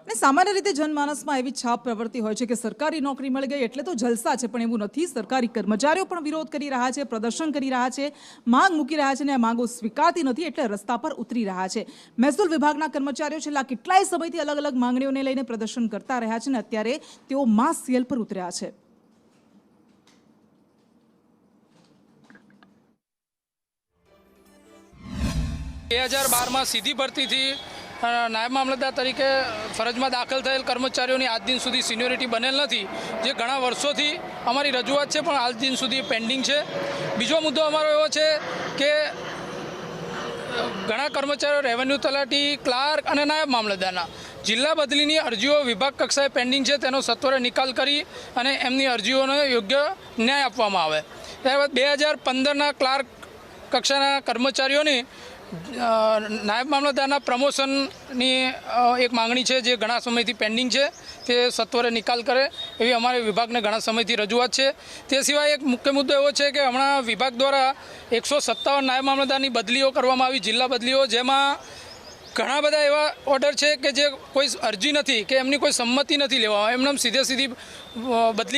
અને સામાન્ય રીતે જનમાનસમાં એવી છાપ પ્રવૃત્તિ હોય છે કે સરકારી નોકરી મળી ગઈ એટલે તો જલસા છે, પણ એવું નથી। સરકારી કર્મચારીઓ પણ વિરોધ કરી રહ્યા છે, પ્રદર્શન કરી રહ્યા છે, માંગ મૂકી રહ્યા છે અને આ માંગો સ્વીકારતી નથી એટલે રસ્તા પર ઉતરી રહ્યા છે। મહેસૂલ વિભાગના કર્મચારીઓ છેલ્લા કેટલાય સમયથી અલગ અલગ માંગણીઓને લઈને પ્રદર્શન કરતા રહ્યા છે અને અત્યારે તેઓ માસ સેલ પર ઉતર્યા છે। में सीधी भर्ती थी नायब मामलतदार तरीके फरज में दाखल थયેલ कर्मचारीओनी आज दिन सुधी सीनियोरिटी बनेल नहीं, जे घणा वर्षोथी अमारी रजूआत है पण आज दिन सुधी पेन्डिंग है। बीजो मुद्दो अमारो एवो छे के घणा कर्मचारीओ रेवन्यू तलाटी, क्लार्क और नायब मामलतदारना जिल्ला बदलीनी अरजीओ विभाग कक्षाए पेन्डिंग है, तेनो सत्वरे निकाल करी अने एमनी अरजीओने योग्य न्याय आपवामां आवे। त्यारबाद 2015 क्लार्क कक्षाना कर्मचारीओने नायब मामलतदारना प्रमोशननी एक मांगणी है जे घणा समयथी पेन्डिंग है, ते सत्वरे निकाल करे एवी अमारे विभागने घणा समयथी रजूआत है। ते सिवाय एक मुख्य मुद्दो एवो छे के हमणां विभाग द्वारा 157 नायब मामलतदारनी बदलीओ करवामां आवी, जिल्ला बदलीओ, जेमां घणा बधा एवा ऑर्डर है कि जे कोई अरजी नहीं कि एमनी कोई सम्मति नहीं लेवा, एमनेम सीधे सीधी बदली